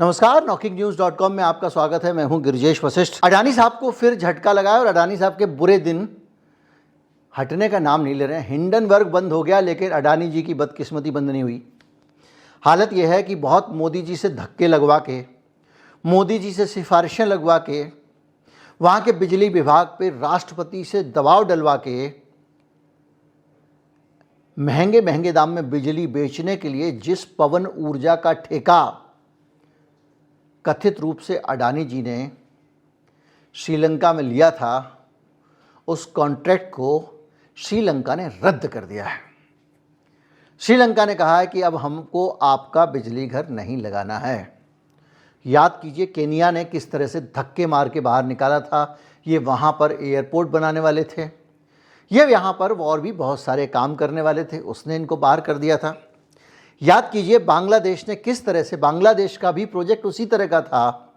नमस्कार, NockingNews.com में आपका स्वागत है। मैं हूं गिरिजेश वशिष्ठ। अडानी साहब को फिर झटका लगा और अडानी साहब के बुरे दिन हटने का नाम नहीं ले रहे हैं। हिंडनबर्ग बंद हो गया, लेकिन अडानी जी की बदकिस्मती बंद नहीं हुई। हालत यह है कि बहुत मोदी जी से धक्के लगवा के, मोदी जी से सिफारिशें लगवा के, वहाँ के बिजली विभाग पे राष्ट्रपति से दबाव डलवा के महंगे महंगे दाम में बिजली बेचने के लिए जिस पवन ऊर्जा का ठेका कथित रूप से अडानी जी ने श्रीलंका में लिया था, उस कॉन्ट्रैक्ट को श्रीलंका ने रद्द कर दिया है। श्रीलंका ने कहा है कि अब हमको आपका बिजली घर नहीं लगाना है। याद कीजिए केनिया ने किस तरह से धक्के मार के बाहर निकाला था। ये वहाँ पर एयरपोर्ट बनाने वाले थे, ये यहाँ पर और भी बहुत सारे काम करने वाले थे, उसने इनको बाहर कर दिया था। याद कीजिए बांग्लादेश ने किस तरह से, बांग्लादेश का भी प्रोजेक्ट उसी तरह का था।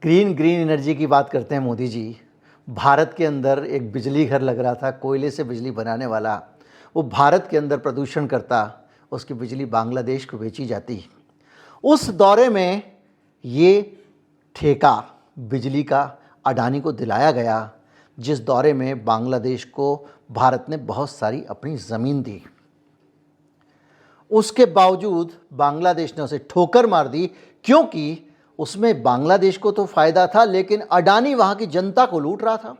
ग्रीन एनर्जी की बात करते हैं मोदी जी। भारत के अंदर एक बिजली घर लग रहा था, कोयले से बिजली बनाने वाला, वो भारत के अंदर प्रदूषण करता, उसकी बिजली बांग्लादेश को बेची जाती। उस दौरे में ये ठेका बिजली का अडानी को दिलाया गया, जिस दौरे में बांग्लादेश को भारत ने बहुत सारी अपनी ज़मीन दी। उसके बावजूद बांग्लादेश ने उसे ठोकर मार दी, क्योंकि उसमें बांग्लादेश को तो फ़ायदा था, लेकिन अडानी वहाँ की जनता को लूट रहा था।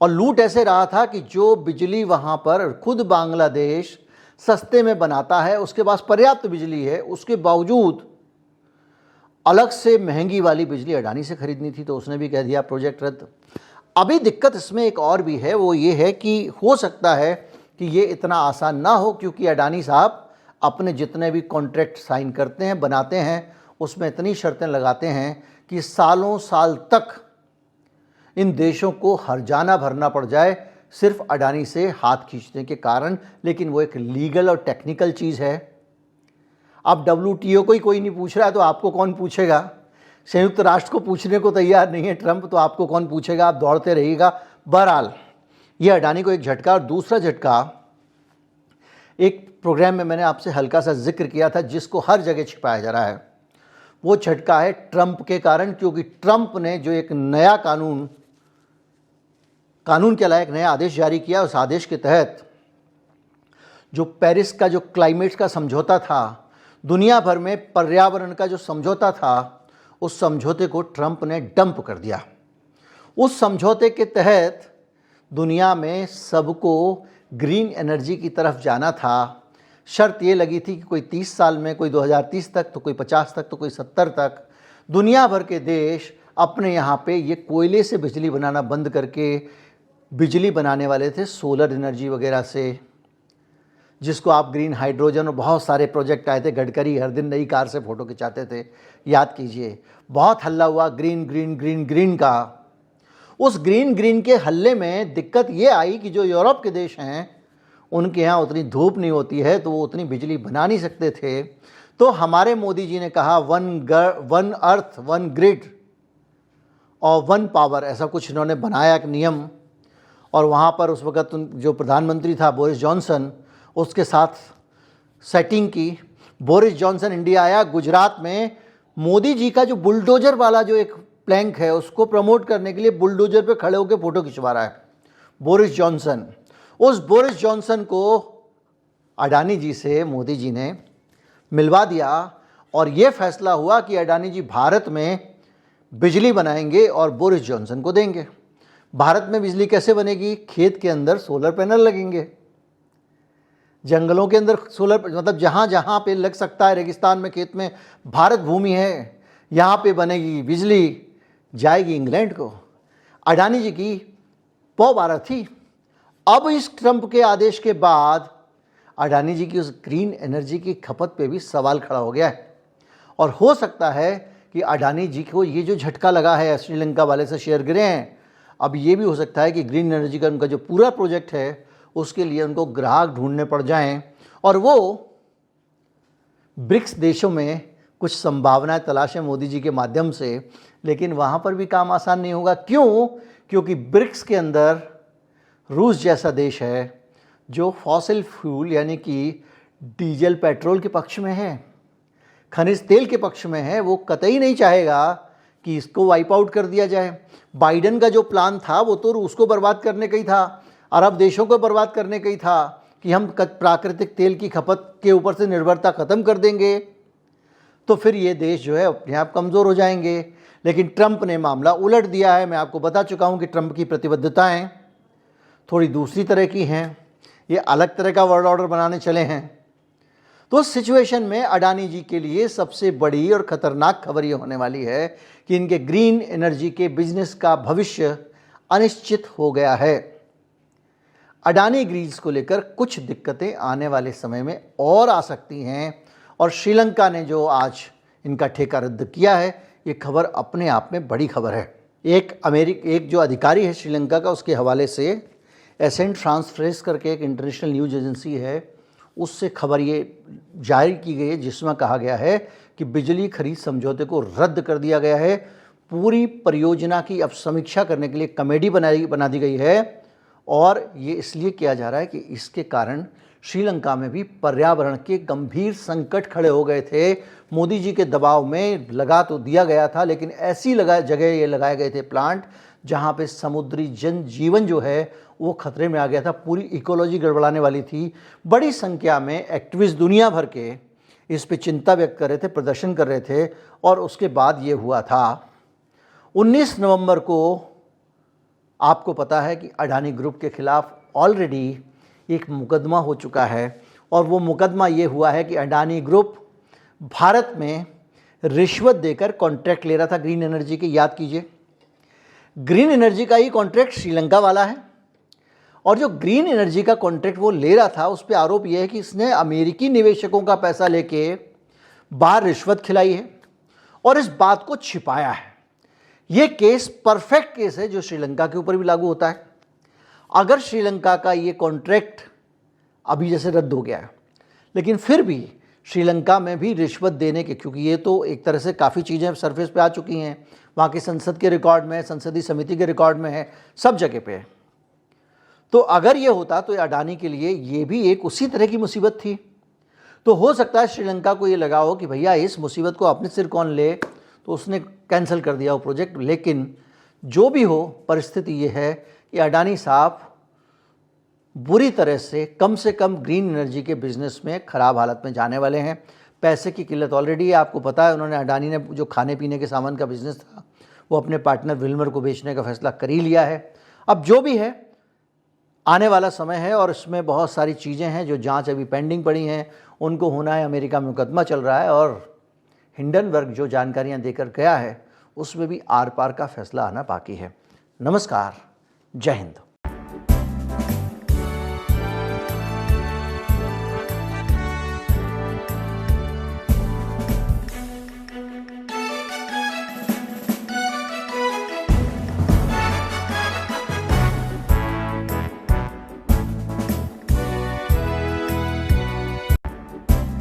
और लूट ऐसे रहा था कि जो बिजली वहाँ पर खुद बांग्लादेश सस्ते में बनाता है, उसके पास पर्याप्त बिजली है, उसके बावजूद अलग से महंगी वाली बिजली अडानी से खरीदनी थी, तो उसने भी कह दिया प्रोजेक्ट रद्द। अभी दिक्कत इसमें एक और भी है, वो ये है कि हो सकता है कि ये इतना आसान ना हो, क्योंकि अडानी साहब अपने जितने भी कॉन्ट्रैक्ट साइन करते हैं, बनाते हैं, उसमें इतनी शर्तें लगाते हैं कि सालों साल तक इन देशों को हर्जाना भरना पड़ जाए सिर्फ अडानी से हाथ खींचने के कारण। लेकिन वो एक लीगल और टेक्निकल चीज़ है। अब WTO को ही कोई नहीं पूछ रहा है, तो आपको कौन पूछेगा? संयुक्त राष्ट्र को पूछने को तैयार नहीं है ट्रंप, तो आपको कौन पूछेगा? आप दौड़ते रहिएगा। बहरहाल ये अडानी को एक झटका। और दूसरा झटका, एक प्रोग्राम में मैंने आपसे हल्का सा जिक्र किया था, जिसको हर जगह छिपाया जा रहा है। वो झटका है ट्रंप के कारण, क्योंकि ट्रंप ने जो एक नया कानून के लायक नया आदेश जारी किया, उस आदेश के तहत जो पेरिस का जो क्लाइमेट का समझौता था, दुनिया भर में पर्यावरण का जो समझौता था, उस समझौते को ट्रंप ने डंप कर दिया। उस समझौते के तहत दुनिया में सबको ग्रीन एनर्जी की तरफ जाना था। शर्त ये लगी थी कि कोई 30 साल में, कोई 2030 तक, तो कोई 50 तक, तो कोई 70 तक दुनिया भर के देश अपने यहाँ पे ये कोयले से बिजली बनाना बंद करके बिजली बनाने वाले थे सोलर एनर्जी वगैरह से, जिसको आप ग्रीन हाइड्रोजन और बहुत सारे प्रोजेक्ट आए थे। गडकरी हर दिन नई कार से फ़ोटो खिंचाते थे, याद कीजिए। बहुत हल्ला हुआ ग्रीन का। उस ग्रीन के हल्ले में दिक्कत ये आई कि जो यूरोप के देश हैं, उनके यहाँ उतनी धूप नहीं होती है, तो वो उतनी बिजली बना नहीं सकते थे। तो हमारे मोदी जी ने कहा वन अर्थ वन ग्रिड और वन पावर, ऐसा कुछ इन्होंने बनाया एक नियम। और वहाँ पर उस वक़्त जो प्रधानमंत्री था बोरिस जॉनसन, उसके साथ सेटिंग की। बोरिस जॉनसन इंडिया आया। गुजरात में मोदी जी का जो बुलडोजर वाला जो एक प्लैंक है, उसको प्रमोट करने के लिए बुलडोजर पे खड़े होकर फ़ोटो खिंचवा रहा है बोरिस जॉनसन। उस बोरिस जॉनसन को अडानी जी से मोदी जी ने मिलवा दिया, और ये फैसला हुआ कि अडानी जी भारत में बिजली बनाएंगे और बोरिस जॉनसन को देंगे। भारत में बिजली कैसे बनेगी? खेत के अंदर सोलर पैनल लगेंगे, जंगलों के अंदर सोलर, मतलब जहाँ जहाँ पे लग सकता है, रेगिस्तान में, खेत में, भारत भूमि है, यहाँ पे बनेगी बिजली, जाएगी इंग्लैंड को। अडानी जी की पौ बारह थी। अब इस ट्रंप के आदेश के बाद अडानी जी की उस ग्रीन एनर्जी की खपत पे भी सवाल खड़ा हो गया है। और हो सकता है कि अडानी जी को ये जो झटका लगा है, श्रीलंका वाले से शेयर गिरे हैं, अब ये भी हो सकता है कि ग्रीन एनर्जी का उनका जो पूरा प्रोजेक्ट है, उसके लिए उनको ग्राहक ढूंढने पड़ जाएं, और वो ब्रिक्स देशों में कुछ संभावनाएं तलाशें मोदी जी के माध्यम से। लेकिन वहाँ पर भी काम आसान नहीं होगा। क्यों? क्योंकि ब्रिक्स के अंदर रूस जैसा देश है जो फॉसिल फ्यूल यानी कि डीजल पेट्रोल के पक्ष में है। खनिज तेल के पक्ष में है, वो कतई नहीं चाहेगा कि इसको वाइप आउट कर दिया जाए। बाइडेन का जो प्लान था वो तो रूस को बर्बाद करने का ही था, अरब देशों को बर्बाद करने का ही था कि हम प्राकृतिक तेल की खपत के ऊपर से निर्भरता ख़त्म कर देंगे, तो फिर ये देश जो है अपने आप कमज़ोर हो जाएंगे। लेकिन ट्रंप ने मामला उलट दिया है। मैं आपको बता चुका हूँ कि ट्रंप की प्रतिबद्धताएँ थोड़ी दूसरी तरह की हैं, ये अलग तरह का वर्ल्ड ऑर्डर बनाने चले हैं। तो उस सिचुएशन में अडानी जी के लिए सबसे बड़ी और ख़तरनाक खबर ये होने वाली है कि इनके ग्रीन एनर्जी के बिजनेस का भविष्य अनिश्चित हो गया है। अडानी ग्रीन्स को लेकर कुछ दिक्कतें आने वाले समय में और आ सकती हैं, और श्रीलंका ने जो आज इनका ठेका रद्द किया है, ये खबर अपने आप में बड़ी खबर है। एक जो अधिकारी है श्रीलंका का, उसके हवाले से एसेंट फ्रांस प्रेस करके एक इंटरनेशनल न्यूज़ एजेंसी है, उससे खबर ये जारी की गई है, जिसमें कहा गया है कि बिजली खरीद समझौते को रद्द कर दिया गया है। पूरी परियोजना की अब समीक्षा करने के लिए कमेटी बना दी गई है, और ये इसलिए किया जा रहा है कि इसके कारण श्रीलंका में भी पर्यावरण के गंभीर संकट खड़े हो गए थे। मोदी जी के दबाव में लगा तो दिया गया था, लेकिन ऐसी जगह ये लगाए गए थे प्लांट जहाँ पे समुद्री जनजीवन जो है वो खतरे में आ गया था, पूरी इकोलॉजी गड़बड़ाने वाली थी। बड़ी संख्या में एक्टिविस्ट दुनिया भर के इस पे चिंता व्यक्त कर रहे थे, प्रदर्शन कर रहे थे, और उसके बाद ये हुआ था। 19 नवंबर को आपको पता है कि अडानी ग्रुप के खिलाफ ऑलरेडी एक मुकदमा हो चुका है, और वो मुकदमा ये हुआ है कि अडानी ग्रुप भारत में रिश्वत देकर कॉन्ट्रैक्ट ले रहा था ग्रीन एनर्जी के। याद कीजिए, ग्रीन एनर्जी का ही कॉन्ट्रैक्ट श्रीलंका वाला है, और जो ग्रीन एनर्जी का कॉन्ट्रैक्ट वो ले रहा था, उस पर आरोप यह है कि इसने अमेरिकी निवेशकों का पैसा लेके बाहर रिश्वत खिलाई है और इस बात को छिपाया है। ये केस परफेक्ट केस है जो श्रीलंका के ऊपर भी लागू होता है। अगर श्रीलंका का ये कॉन्ट्रैक्ट अभी जैसे रद्द हो गया है, लेकिन फिर भी श्रीलंका में भी रिश्वत देने के, क्योंकि ये तो एक तरह से काफ़ी चीज़ें सरफेस पे आ चुकी हैं, वहाँ की संसद के रिकॉर्ड में है, संसदीय समिति के रिकॉर्ड में है, सब जगह पे है। तो अगर ये होता तो अडानी के लिए ये भी एक उसी तरह की मुसीबत थी। तो हो सकता है श्रीलंका को ये लगा हो कि भैया इस मुसीबत को अपने सिर कौन ले, तो उसने कैंसिल कर दिया वो प्रोजेक्ट। लेकिन जो भी हो, परिस्थिति ये है कि अडानी साहब बुरी तरह से कम ग्रीन एनर्जी के बिजनेस में ख़राब हालत में जाने वाले हैं। पैसे की किल्लत ऑलरेडी है, आपको पता है। उन्होंने, अडानी ने जो खाने पीने के सामान का बिजनेस था वो अपने पार्टनर विल्मर को बेचने का फैसला कर ही लिया है। अब जो भी है, आने वाला समय है, और इसमें बहुत सारी चीज़ें हैं जो जांच अभी पेंडिंग पड़ी हैं, उनको होना है। अमेरिका में मुकदमा चल रहा है, और हिंडनबर्ग जो जानकारियां देकर गया है उसमें भी आर पार का फैसला आना बाकी है। नमस्कार, जय हिंद।